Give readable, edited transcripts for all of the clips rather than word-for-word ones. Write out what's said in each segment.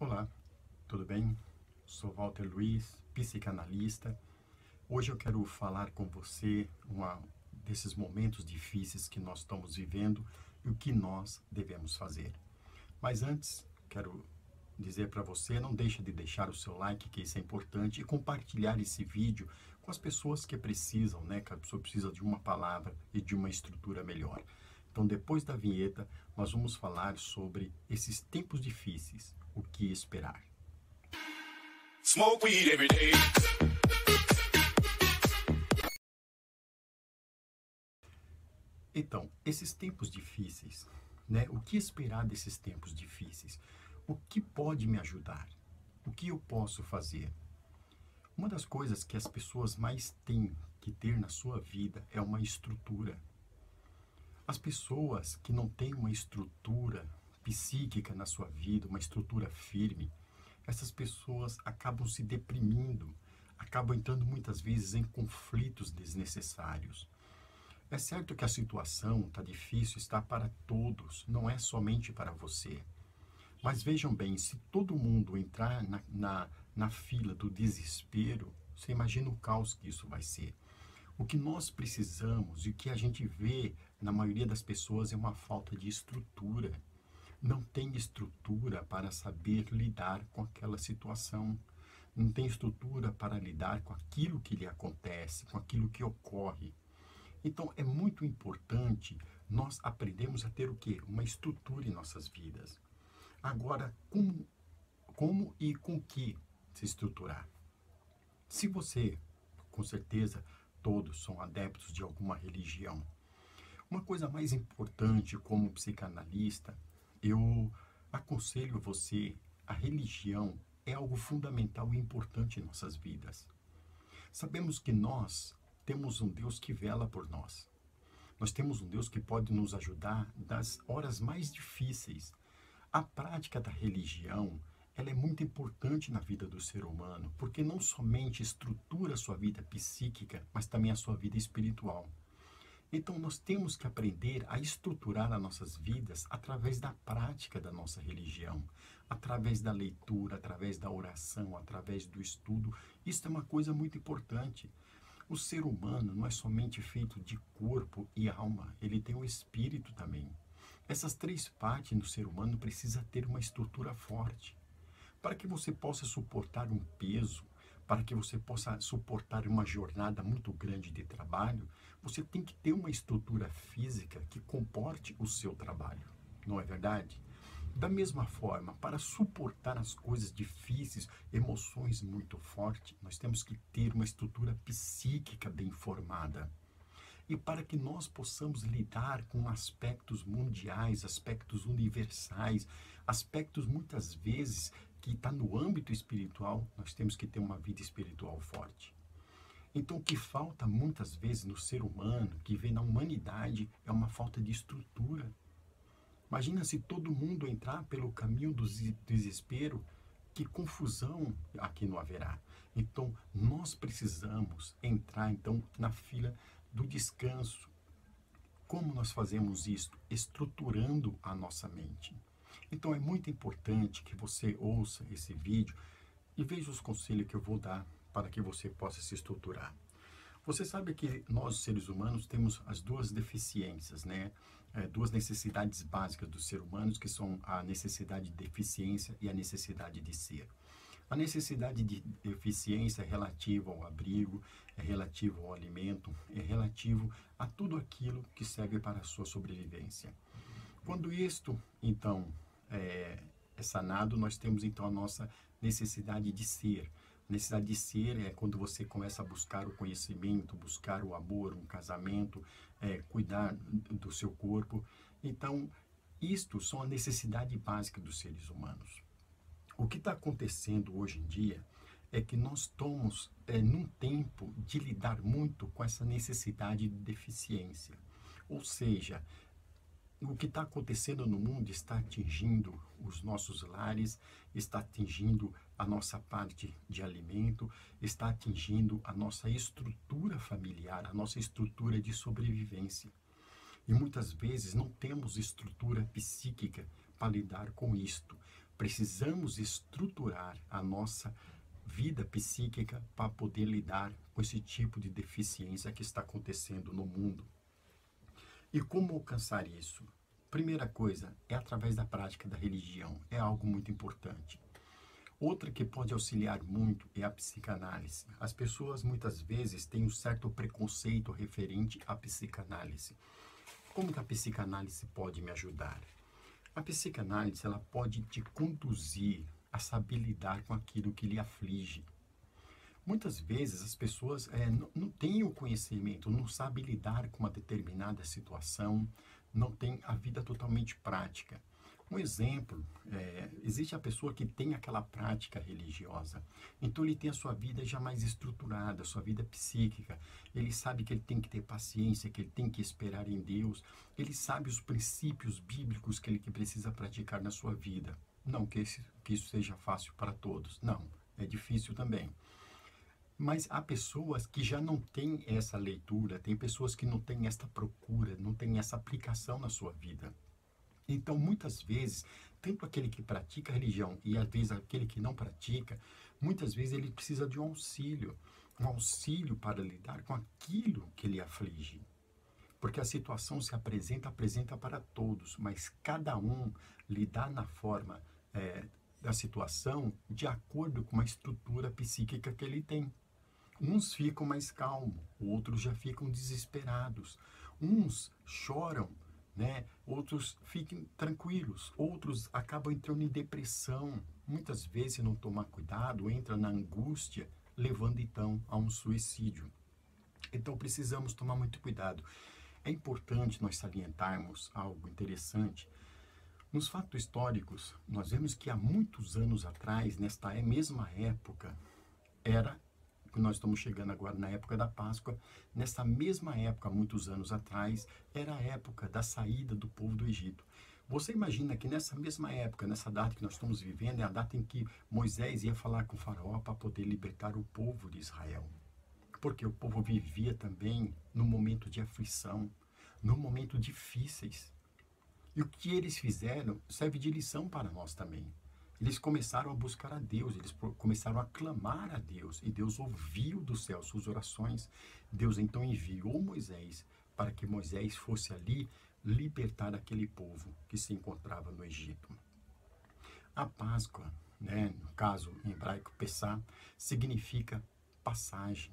Olá, tudo bem? Sou Walter Luiz, psicanalista. Hoje eu quero falar com você desses momentos difíceis que nós estamos vivendo e o que nós devemos fazer. Mas antes, quero dizer para você, não deixe de deixar o seu like, que isso é importante, e compartilhar esse vídeo com as pessoas que precisam, né? Que a pessoa precisa de uma palavra e de uma estrutura melhor. Então, depois da vinheta, nós vamos falar sobre esses tempos difíceis, o que esperar. Smoke weed every day. Então, esses tempos difíceis, né? O que esperar desses tempos difíceis? O que pode me ajudar? O que eu posso fazer? Uma das coisas que as pessoas mais têm que ter na sua vida é uma estrutura. As pessoas que não têm uma estrutura psíquica na sua vida, uma estrutura firme, essas pessoas acabam se deprimindo, acabam entrando muitas vezes em conflitos desnecessários. É certo que a situação está difícil, está para todos, não é somente para você. Mas vejam bem, se todo mundo entrar na fila do desespero, você imagina o caos que isso vai ser. O que nós precisamos e o que a gente vê na maioria das pessoas é uma falta de estrutura. Não tem estrutura para saber lidar com aquela situação. Não tem estrutura para lidar com aquilo que lhe acontece, com aquilo que ocorre. Então, é muito importante nós aprendermos a ter o quê? Uma estrutura em nossas vidas. Agora, como e com que se estruturar? Se você, com certeza, todos são adeptos de alguma religião, uma coisa mais importante como psicanalista, eu aconselho você, a religião é algo fundamental e importante em nossas vidas. Sabemos que nós temos um Deus que vela por nós. Nós temos um Deus que pode nos ajudar nas horas mais difíceis. A prática da religião, ela é muito importante na vida do ser humano, porque não somente estrutura a sua vida psíquica, mas também a sua vida espiritual. Então, nós temos que aprender a estruturar as nossas vidas através da prática da nossa religião, através da leitura, através da oração, através do estudo. Isso é uma coisa muito importante. O ser humano não é somente feito de corpo e alma, ele tem o espírito também. Essas três partes do ser humano precisam ter uma estrutura forte. Para que você possa suportar um peso, para que você possa suportar uma jornada muito grande de trabalho, você tem que ter uma estrutura física que comporte o seu trabalho, não é verdade? Da mesma forma, para suportar as coisas difíceis, emoções muito fortes, nós temos que ter uma estrutura psíquica bem formada. E para que nós possamos lidar com aspectos mundiais, aspectos universais, aspectos muitas vezes que está no âmbito espiritual, nós temos que ter uma vida espiritual forte. Então, o que falta muitas vezes no ser humano, que vem na humanidade, é uma falta de estrutura. Imagina se todo mundo entrar pelo caminho do desespero, que confusão aqui não haverá. Então, nós precisamos entrar então na fila do descanso. Como nós fazemos isso? Estruturando a nossa mente. Então, é muito importante que você ouça esse vídeo e veja os conselhos que eu vou dar para que você possa se estruturar. Você sabe que nós, seres humanos, temos as duas deficiências, né? Duas necessidades básicas dos seres humanos, que são a necessidade de eficiência e a necessidade de ser. A necessidade de eficiência é relativa ao abrigo, é relativo ao alimento, é relativo a tudo aquilo que serve para a sua sobrevivência. Quando isto, então, é sanado, nós temos, então, a nossa necessidade de ser. Necessidade de ser é quando você começa a buscar o conhecimento, buscar o amor, um casamento, cuidar do seu corpo. Então, isto são a necessidade básica dos seres humanos. O que está acontecendo hoje em dia é que nós estamos num tempo de lidar muito com essa necessidade de deficiência. Ou seja, o que está acontecendo no mundo está atingindo os nossos lares, está atingindo a nossa parte de alimento, está atingindo a nossa estrutura familiar, a nossa estrutura de sobrevivência. E muitas vezes não temos estrutura psíquica para lidar com isto. Precisamos estruturar a nossa vida psíquica para poder lidar com esse tipo de deficiência que está acontecendo no mundo. E como alcançar isso? Primeira coisa é através da prática da religião, é algo muito importante. Outra que pode auxiliar muito é a psicanálise. As pessoas muitas vezes têm um certo preconceito referente à psicanálise. Como que a psicanálise pode me ajudar? A psicanálise ela pode te conduzir a saber lidar com aquilo que lhe aflige. Muitas vezes as pessoas não têm o conhecimento, não sabem lidar com uma determinada situação, não têm a vida totalmente prática. Um exemplo, existe a pessoa que tem aquela prática religiosa, então ele tem a sua vida já mais estruturada, a sua vida psíquica, ele sabe que ele tem que ter paciência, que ele tem que esperar em Deus, ele sabe os princípios bíblicos que ele precisa praticar na sua vida. Não que isso seja fácil para todos, não, é difícil também. Mas há pessoas que já não têm essa leitura, tem pessoas que não têm essa procura, não têm essa aplicação na sua vida. Então, muitas vezes, tanto aquele que pratica a religião e às vezes aquele que não pratica, muitas vezes ele precisa de um auxílio para lidar com aquilo que lhe aflige. Porque a situação se apresenta para todos, mas cada um lidar na forma da situação de acordo com a estrutura psíquica que ele tem. Uns ficam mais calmos, outros já ficam desesperados. Uns choram, né? Outros ficam tranquilos, outros acabam entrando em depressão. Muitas vezes, se não tomar cuidado, entra na angústia, levando então a um suicídio. Então precisamos tomar muito cuidado. É importante nós salientarmos algo interessante. Nos fatos históricos, nós vemos que há muitos anos atrás, nesta mesma época, nós estamos chegando agora na época da Páscoa, nessa mesma época, muitos anos atrás, era a época da saída do povo do Egito. Você imagina que nessa mesma época, nessa data que nós estamos vivendo, é a data em que Moisés ia falar com o faraó para poder libertar o povo de Israel. Porque o povo vivia também num momento de aflição, num momento difíceis. E o que eles fizeram serve de lição para nós também. Eles começaram a buscar a Deus, eles começaram a clamar a Deus, e Deus ouviu do céu suas orações. Deus então enviou Moisés para que Moisés fosse ali libertar aquele povo que se encontrava no Egito. A Páscoa, né, no caso em hebraico, Pessá, significa passagem.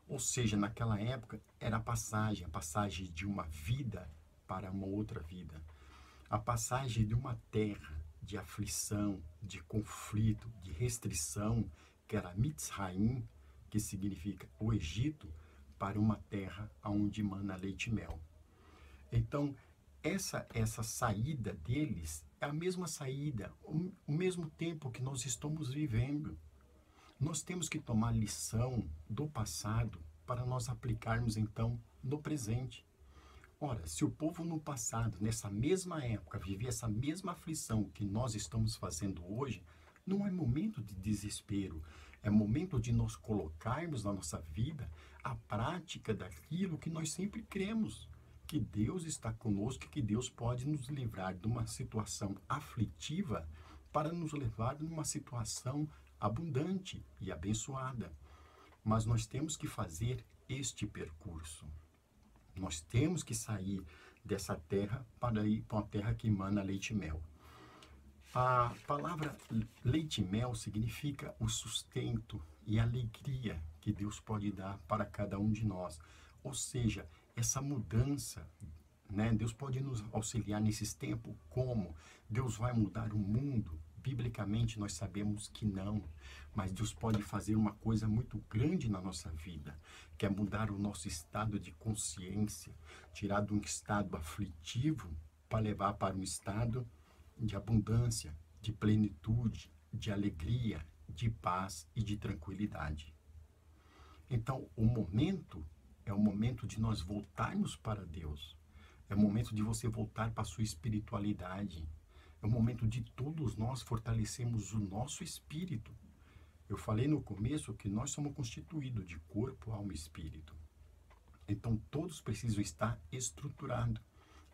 Ou seja, naquela época era a passagem de uma vida para uma outra vida. A passagem de uma terra de aflição, de conflito, de restrição, que era Mitzraim, que significa o Egito, para uma terra onde mana leite e mel. Então, essa saída deles é a mesma saída, o mesmo tempo que nós estamos vivendo. Nós temos que tomar lição do passado para nós aplicarmos, então, no presente. Ora, se o povo no passado, nessa mesma época, vivia essa mesma aflição que nós estamos fazendo hoje, não é momento de desespero, é momento de nós colocarmos na nossa vida a prática daquilo que nós sempre cremos, que Deus está conosco e que Deus pode nos livrar de uma situação aflitiva para nos levar numa situação abundante e abençoada. Mas nós temos que fazer este percurso. Nós temos que sair dessa terra para ir para uma terra que emana leite e mel. A palavra leite e mel significa o sustento e a alegria que Deus pode dar para cada um de nós. Ou seja, essa mudança, né? Deus pode nos auxiliar nesses tempos. Como? Deus vai mudar o mundo? Biblicamente nós sabemos que não, mas Deus pode fazer uma coisa muito grande na nossa vida, que é mudar o nosso estado de consciência, tirar de um estado aflitivo para levar para um estado de abundância, de plenitude, de alegria, de paz e de tranquilidade. Então, o momento é o momento de nós voltarmos para Deus, é o momento de você voltar para a sua espiritualidade. É o momento de todos nós fortalecermos o nosso espírito. Eu falei no começo que nós somos constituídos de corpo, alma e espírito. Então, todos precisam estar estruturados.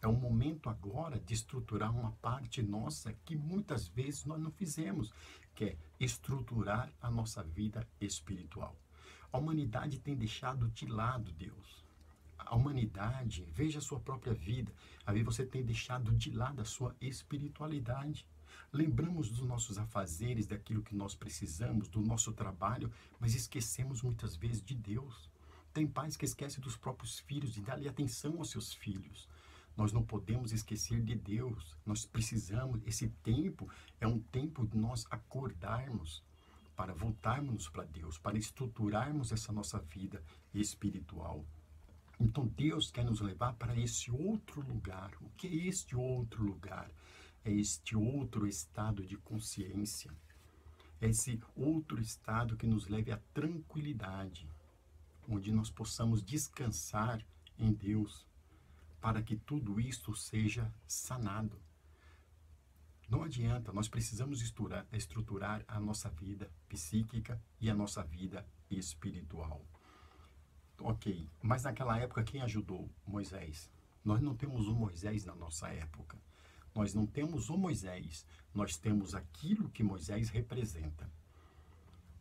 É o momento agora de estruturar uma parte nossa que muitas vezes nós não fizemos, que é estruturar a nossa vida espiritual. A humanidade tem deixado de lado Deus. A humanidade, veja a sua própria vida, aí você tem deixado de lado a sua espiritualidade. Lembramos dos nossos afazeres, daquilo que nós precisamos, do nosso trabalho, mas esquecemos muitas vezes de Deus. Tem pais que esquecem dos próprios filhos e dá-lhe atenção aos seus filhos. Nós não podemos esquecer de Deus. Nós precisamos, esse tempo é um tempo de nós acordarmos para voltarmos para Deus, para estruturarmos essa nossa vida espiritual. Então Deus quer nos levar para esse outro lugar. O que é este outro lugar? É este outro estado de consciência. É esse outro estado que nos leve à tranquilidade, onde nós possamos descansar em Deus, para que tudo isto seja sanado. Não adianta, nós precisamos estruturar a nossa vida psíquica e a nossa vida espiritual. Ok, mas naquela época quem ajudou? Moisés. Nós não temos o Moisés na nossa época. Nós não temos o Moisés, nós temos aquilo que Moisés representa.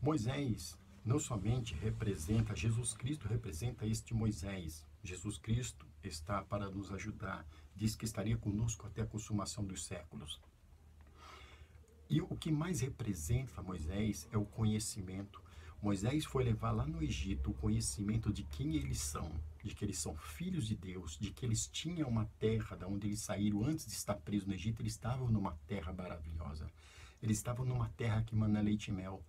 Moisés não somente representa, Jesus Cristo representa este Moisés. Jesus Cristo está para nos ajudar, diz que estaria conosco até a consumação dos séculos. E o que mais representa Moisés é o conhecimento. Moisés foi levar lá no Egito o conhecimento de quem eles são, de que eles são filhos de Deus, de que eles tinham uma terra da onde eles saíram antes de estar presos no Egito, eles estavam numa terra maravilhosa. Eles estavam numa terra que mana leite e mel.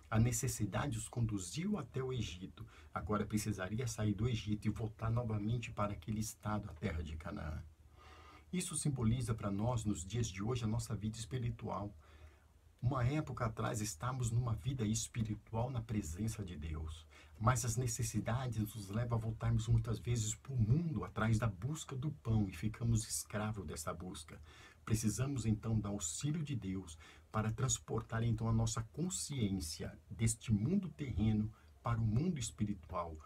A necessidade os conduziu até o Egito. Agora precisaria sair do Egito e voltar novamente para aquele estado, a terra de Canaã. Isso simboliza para nós, nos dias de hoje, a nossa vida espiritual. Uma época atrás estávamos numa vida espiritual na presença de Deus, mas as necessidades nos levam a voltarmos muitas vezes para o mundo atrás da busca do pão e ficamos escravos dessa busca. Precisamos então do auxílio de Deus para transportar então a nossa consciência deste mundo terreno para o mundo espiritual,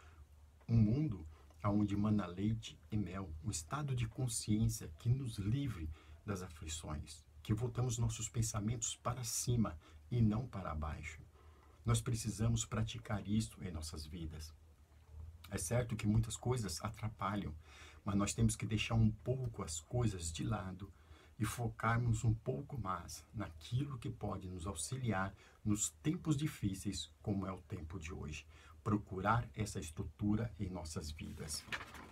um mundo onde mana leite e mel, um estado de consciência que nos livre das aflições, que voltamos nossos pensamentos para cima e não para baixo. Nós precisamos praticar isso em nossas vidas. É certo que muitas coisas atrapalham, mas nós temos que deixar um pouco as coisas de lado e focarmos um pouco mais naquilo que pode nos auxiliar nos tempos difíceis, como é o tempo de hoje. Procurar essa estrutura em nossas vidas.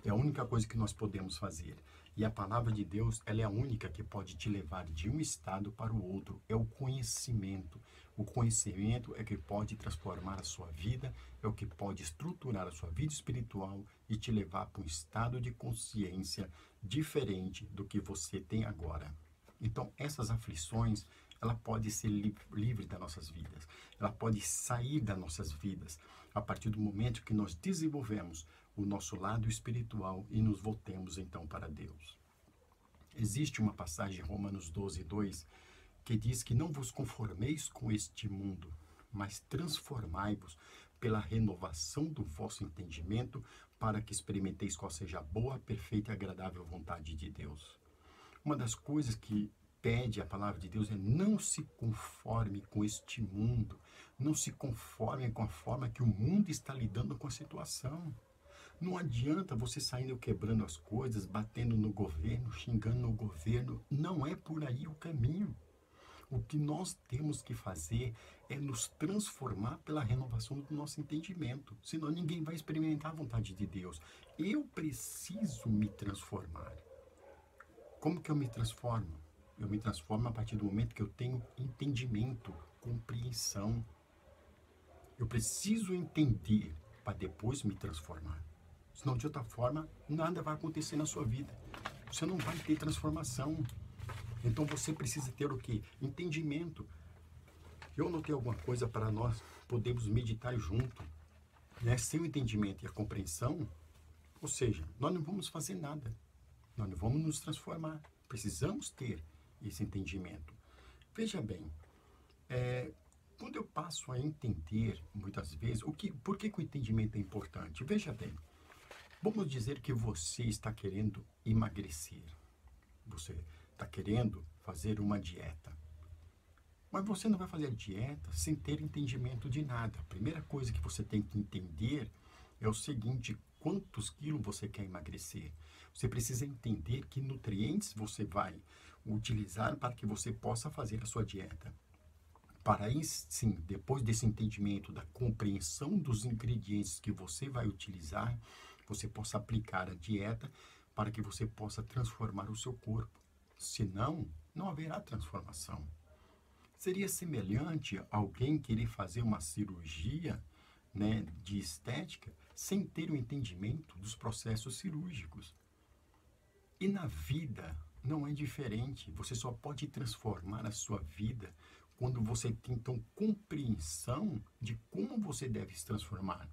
É a única coisa que nós podemos fazer. E a palavra de Deus, ela é a única que pode te levar de um estado para o outro. É o conhecimento. O conhecimento é que pode transformar a sua vida, é o que pode estruturar a sua vida espiritual e te levar para um estado de consciência diferente do que você tem agora. Então, essas aflições, ela pode ser livre das nossas vidas. Ela pode sair das nossas vidas a partir do momento que nós desenvolvemos o nosso lado espiritual e nos voltemos então para Deus. Existe uma passagem em Romanos 12:2 que diz que não vos conformeis com este mundo, mas transformai-vos pela renovação do vosso entendimento, para que experimenteis qual seja a boa, perfeita e agradável vontade de Deus. Uma das coisas que pede a palavra de Deus é: não se conforme com este mundo, não se conforme com a forma que o mundo está lidando com a situação. Não adianta você saindo quebrando as coisas, batendo no governo, xingando o governo. Não é por aí o caminho. O que nós temos que fazer é nos transformar pela renovação do nosso entendimento. Senão ninguém vai experimentar a vontade de Deus. Eu preciso me transformar. Como que eu me transformo? Eu me transformo a partir do momento que eu tenho entendimento, compreensão. Eu preciso entender para depois me transformar. Senão, de outra forma, nada vai acontecer na sua vida. Você não vai ter transformação. Então, você precisa ter o quê? Entendimento. Eu anotei alguma coisa para nós podermos meditar junto. Sem o entendimento e a compreensão, ou seja, nós não vamos fazer nada. Nós não vamos nos transformar. Precisamos ter esse entendimento. Veja bem, quando eu passo a entender, muitas vezes, por que o entendimento é importante? Veja bem, vamos dizer que você está querendo emagrecer. Você está querendo fazer uma dieta. Mas você não vai fazer dieta sem ter entendimento de nada. A primeira coisa que você tem que entender é o seguinte: quantos quilos você quer emagrecer? Você precisa entender que nutrientes você vai utilizar para que você possa fazer a sua dieta. Para aí sim, depois desse entendimento, da compreensão dos ingredientes que você vai utilizar, você possa aplicar a dieta para que você possa transformar o seu corpo. Senão, não haverá transformação. Seria semelhante a alguém querer fazer uma cirurgia, né, de estética sem ter o entendimento dos processos cirúrgicos. E na vida não é diferente. Você só pode transformar a sua vida quando você tem, então, compreensão de como você deve se transformar.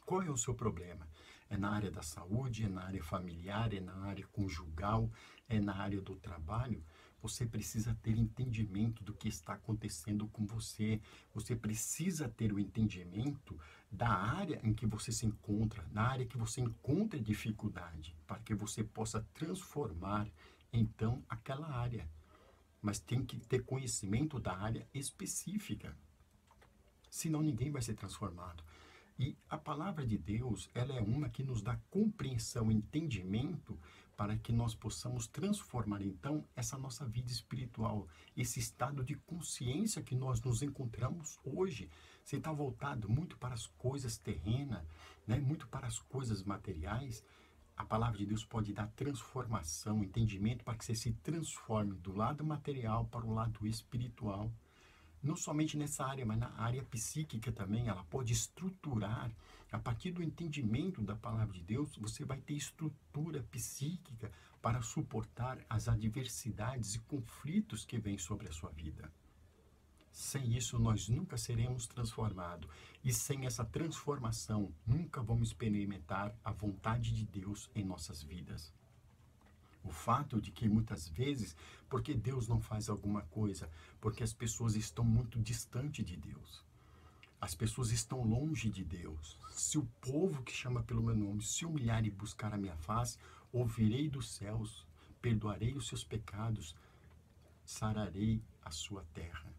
Qual é o seu problema? É na área da saúde, é na área familiar, é na área conjugal, é na área do trabalho? Você precisa ter entendimento do que está acontecendo com você. Você precisa ter o entendimento da área em que você se encontra, na área que você encontra dificuldade, para que você possa transformar, então, aquela área. Mas tem que ter conhecimento da área específica. Senão ninguém vai ser transformado. E a palavra de Deus, ela é uma que nos dá compreensão, entendimento, para que nós possamos transformar, então, essa nossa vida espiritual, esse estado de consciência que nós nos encontramos hoje. Você está voltado muito para as coisas terrenas, né? Muito para as coisas materiais. A palavra de Deus pode dar transformação, entendimento, para que você se transforme do lado material para o lado espiritual. Não somente nessa área, mas na área psíquica também. Ela pode estruturar. A partir do entendimento da palavra de Deus, você vai ter estrutura psíquica para suportar as adversidades e conflitos que vêm sobre a sua vida. Sem isso, nós nunca seremos transformados. E sem essa transformação, nunca vamos experimentar a vontade de Deus em nossas vidas. O fato de que muitas vezes, porque Deus não faz alguma coisa? Porque as pessoas estão muito distantes de Deus. As pessoas estão longe de Deus. Se o povo que chama pelo meu nome se humilhar e buscar a minha face, ouvirei dos céus, perdoarei os seus pecados, sararei a sua terra.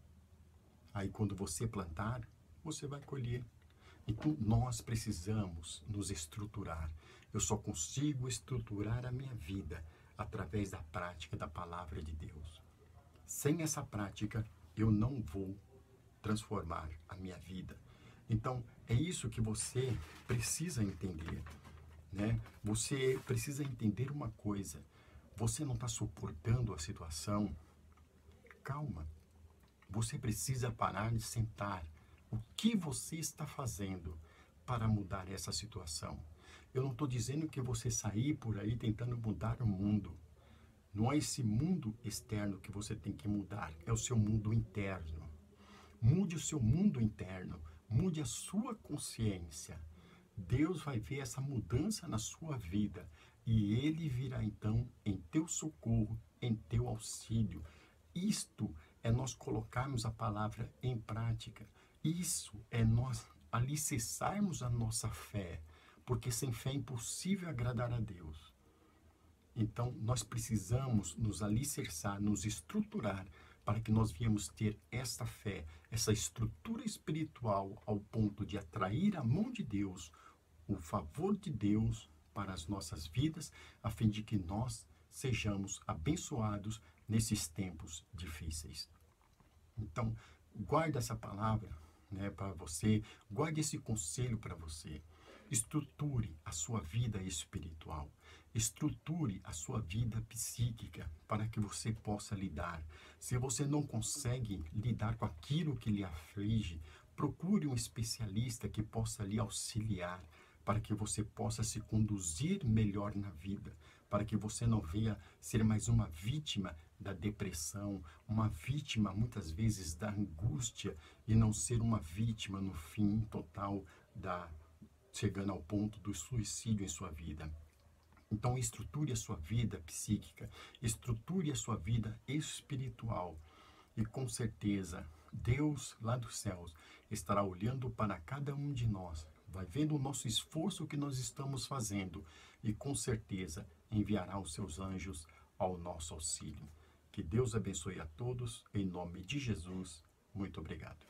Aí quando você plantar, você vai colher. Então nós precisamos nos estruturar. Eu só consigo estruturar a minha vida através da prática da palavra de Deus. Sem essa prática, eu não vou transformar a minha vida. Então, é isso que você precisa entender, né? Você precisa entender uma coisa. Você não está suportando a situação? Calma. Você precisa parar de sentar. O que você está fazendo para mudar essa situação? Eu não estou dizendo que você sair por aí tentando mudar o mundo. Não é esse mundo externo que você tem que mudar, é o seu mundo interno. Mude o seu mundo interno, mude a sua consciência. Deus vai ver essa mudança na sua vida e Ele virá então em teu socorro, em teu auxílio. Isto é nós colocarmos a palavra em prática. Isso é nós alicerçarmos a nossa fé, porque sem fé é impossível agradar a Deus. Então, nós precisamos nos alicerçar, nos estruturar, para que nós venhamos ter essa fé, essa estrutura espiritual, ao ponto de atrair a mão de Deus, o favor de Deus para as nossas vidas, a fim de que nós sejamos abençoados nesses tempos difíceis. Então, guarde essa palavra, né, para você, guarde esse conselho para você. Estruture a sua vida espiritual, estruture a sua vida psíquica para que você possa lidar. Se você não consegue lidar com aquilo que lhe aflige, procure um especialista que possa lhe auxiliar para que você possa se conduzir melhor na vida, para que você não venha ser mais uma vítima da depressão, uma vítima muitas vezes da angústia e não ser uma vítima no fim total chegando ao ponto do suicídio em sua vida. Então estruture a sua vida psíquica, estruture a sua vida espiritual e com certeza Deus lá dos céus estará olhando para cada um de nós, vai vendo o nosso esforço que nós estamos fazendo e com certeza enviará os seus anjos ao nosso auxílio. Que Deus abençoe a todos, em nome de Jesus. Muito obrigado.